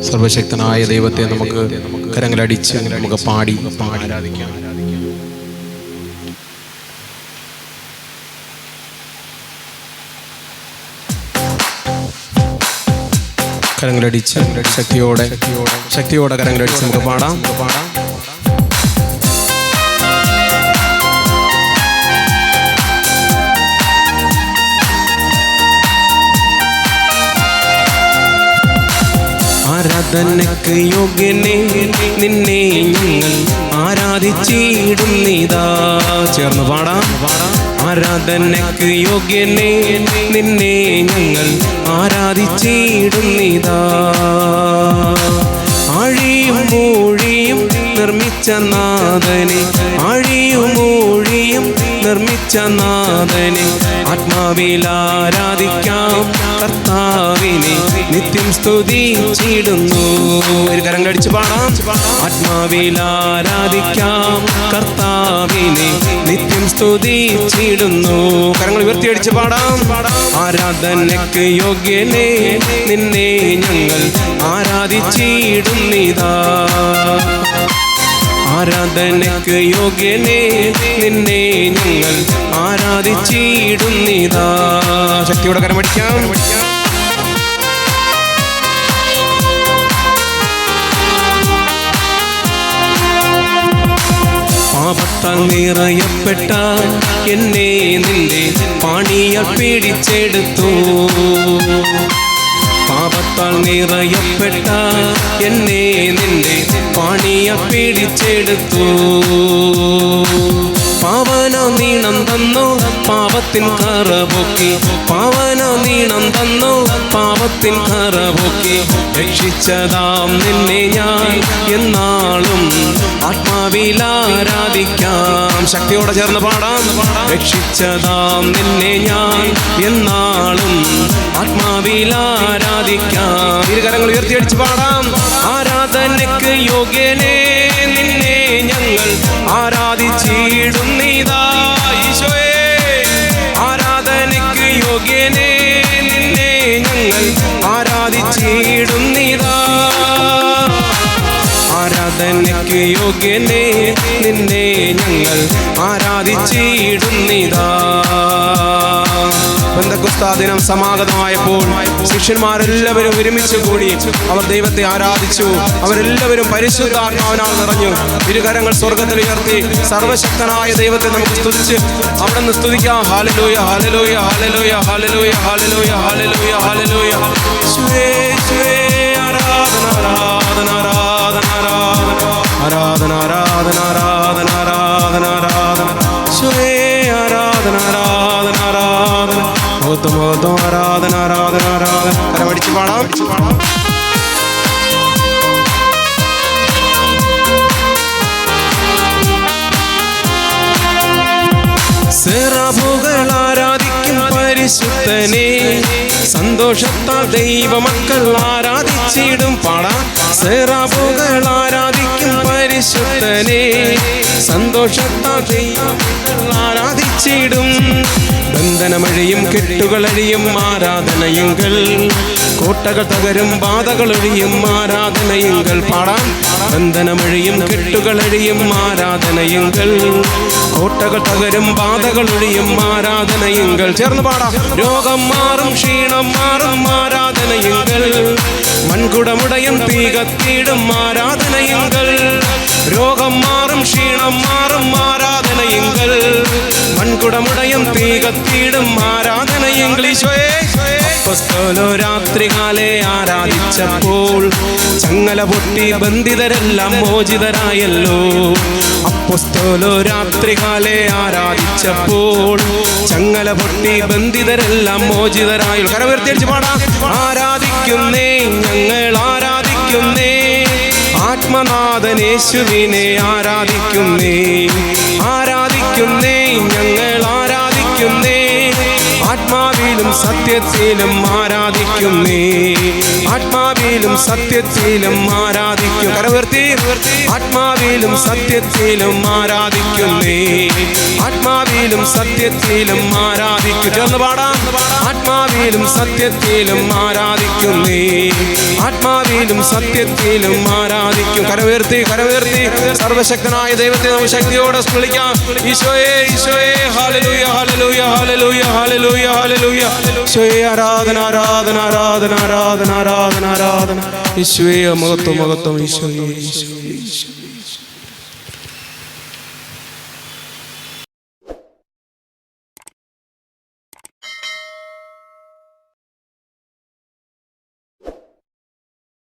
സർവശക്തനായ ദൈവത്തെ നമുക്ക് കരങ്ങളടിച്ച് നമുക്ക് പാടി ആരാധിക്കാം. കരങ്ങളടിച്ച് ശക്തിയോടെ കരങ്ങളടിച്ച് നമുക്ക് പാടാം. ആരാധനയ്ക്ക് യോഗ്യനെ നിന്നെ ഞങ്ങൾ ആരാധിച്ചിടുന്നിതാ. ചേർന്ന് പാടാം. ആരാധനയ്ക്ക് യോഗ്യനെ നിന്നെ ഞങ്ങൾ ആരാധിച്ചിടുന്നിതാ. ആഴിയും മൂഴിയും നിർമ്മിച്ച നാഥനെ, ആഴിയും മൂഴിയും നിർമ്മിച്ച നാഥനെ ആത്മാവിൽ ആരാധിക്കാം. കർത്താവിനെ നിത്യം സ്തുതിച്ചിടുന്നു. ഒരു കരങ്ങളടിച്ച് പാടാം. ആത്മാവിൽ ആരാധിക്കാം. കർത്താവിനെ നിത്യം സ്തുതിച്ചിടുന്നു. കരങ്ങൾ ഉയർത്തിയടിച്ച് പാടാം. ആരാധനയ്ക്ക് യോഗ്യനെ നിന്നെ ഞങ്ങൾ ആരാധിച്ചിടുന്നിതാ. ആരാധനയ്ക്ക് യോഗ്യനെ നിന്നെ ഞങ്ങൾ ആരാധിച്ചിടുന്നിതാ. ശക്തിയോടെ കരമടിക്കാം. പാപത്താൽ നിറയപ്പെട്ട എന്നെ നിന്റെ പാണിയാൽ പിടിച്ചെടുത്തു. പാപത്താൽ നിറയപ്പെട്ട എന്നെ നിന്റെ പാണിയാൽ പിടിച്ചെടുത്തു. പാവന നീണം തന്നു പാപത്തിൻ കറപൊക്കി, പാവന നീണം തന്നു പാപത്തിൻ കറപൊക്കി. രക്ഷിച്ചതാം നിന്നെ ഞാൻ എന്നാളും ആത്മാവിൽ ആരാധിക്കാം. ശക്തിയോടെ ചേർന്ന് പാടാം. രക്ഷിച്ചതാം നിന്നെ ഞാൻ എന്നാളും ആത്മാവിൽ ആരാധിക്കാം. ഇരുകരങ്ങൾ ഉയർത്തിയടിച്ച് പാടാം. ആരാധനയ്ക്ക് യോഗ്യനെ നിന്നെ ഞങ്ങൾ ആരാധിച്ചിടുന്നിതാ. ഈശോയേ, ആരാധനയ്ക്ക് യോഗ്യനെ നിന്നെ ഞങ്ങൾ ആരാധിച്ചിടുന്നിതാ. ആരാധനയ്ക്ക് യോഗ്യനെ നിന്നെ ഞങ്ങൾ ആരാധിച്ചിടുന്നിതാ. പെന്തക്കോസ്താ ദിനം സമാഗതമായപ്പോൾ ശിഷ്യന്മാരെല്ലാവരും ഒരുമിച്ച് കൂടി അവർ ദൈവത്തെ ആരാധിച്ചു. അവരെല്ലാവരും പരിശുദ്ധാത്മാവിനാൽ നിറഞ്ഞു. ഇരുകരങ്ങൾ സ്വർഗത്തിൽ ഉയർത്തി സർവശക്തനായ ദൈവത്തെ നമുക്ക് സ്തുതിച്ച് അവിടെ നിന്ന് സ്തുതിക്കാം. Hallelujah, hallelujah, hallelujah, hallelujah, hallelujah, hallelujah, hallelujah. യേശുവേ, യേശുവേ, ആരാധന, ആരാധന, ആരാധന, ആരാധന, ആരാധന, ആരാധന, ആരാധന, ആരാധന. യേശുവേ, ആരാധന, ആരാധന, ആരാധന, മഹത്വം, ആരാധന, ആരാധന, ആരാധന. കരമടിച്ച് പാടാം. സെറാഫുകൾ ആരാധിക്കും പരിശുദ്ധനെ, സന്തോഷത്താൽ ദൈവമക്കൾ ആരാധിച്ചിടും. പാടാം. സെറാഫുകൾ ആരാധിക്കും പരിശുദ്ധനെ, സന്തോഷത്താൽ ദൈവമക്കൾ ആരാധിച്ചിടും. ബന്ധനമഴിയും കെട്ടുകളഴിയും ആരാധനയുങ്കൾ, കോട്ടകൾ തകരും ബാധകളൊഴിയും ആരാധനയുങ്കൾ. പാടാം. ബന്ധനമഴിയും കെട്ടുകളഴിയും ആരാധനയുങ്കൾ, കോട്ടകൾ തകരും ബാധകളൊഴിയും ആരാധനയുങ്കൾ. ചേർന്ന് പാടാം. രോഗം മാറും ക്ഷീണം മാറും ആരാധനയുങ്കൾ, മൺകുടമുടയും തീ കത്തിയിടും ആരാധനയുങ്കൾ. രോഗം മാറും ക്ഷീണം മാറും ആരാധനയുങ്കൾ, മൺകുടമുടയും തീ കത്തിയിടും ആരാധനയുങ്കൾ. ഈശോയേ, അപ്പോസ്തലോ രാത്രികാലെ ആരാധിച്ചപ്പോൾ ചങ്ങല പൊട്ടി ബന്ധിതരെല്ലാം മോചിതരായല്ലോ. അപ്പോസ്തലോ രാത്രികാലെ ആരാധിച്ചപ്പോൾ ചങ്ങല പൊട്ടി ബന്ധിതരെല്ലാം മോചിതരായല്ലോ. കരമുയർത്തിയടിച്ച് പാടാം. ആരാധിക്കുന്നേ ഞങ്ങൾ ആരാധിക്കുന്നേ, ആത്മനാഥൻ യേശുവിനെ ആരാധിക്കുന്നേ. ആരാധിക്കുന്നേ ഞങ്ങൾ ആരാധിക്കുന്നേ, ആത്മാവിലും സത്യത്തിലും ആരാധിക്കുന്നേ. ആത്മാവിൽ ആത്മാവിലും സത്യത്തിലും ആരാധിക്കും. കരവർത്തി ആത്മാവിലും സത്യത്തിലും ആരാധിക്കുന്നേ, ആത്മാവിലും സത്യത്തിലും ആരാധിക്കും. ചേർന്ന് പാടാം. ആത്മാവിലും സത്യത്തിലും ആരാധിക്കുന്നേ, ആത്മാവിലും സത്യത്തിലും ആരാധിക്കും. കരവേർത്തി സർവശക്തനായ ദൈവത്തെ നമുക്ക് ശക്തിയോടെ വിളിക്കാം. ഈശോയെ ഈശോയെ hallelujah hallelujah hallelujah hallelujah hallelujah. ഈശോയെ ആരാധന ആരാധന ആരാധന ആരാധന ആരാധന ആരാധന. ഈശോയെ മഹത്വം മഹത്വം. ഈശോയെ ഈശോയെ ഈശോയെ.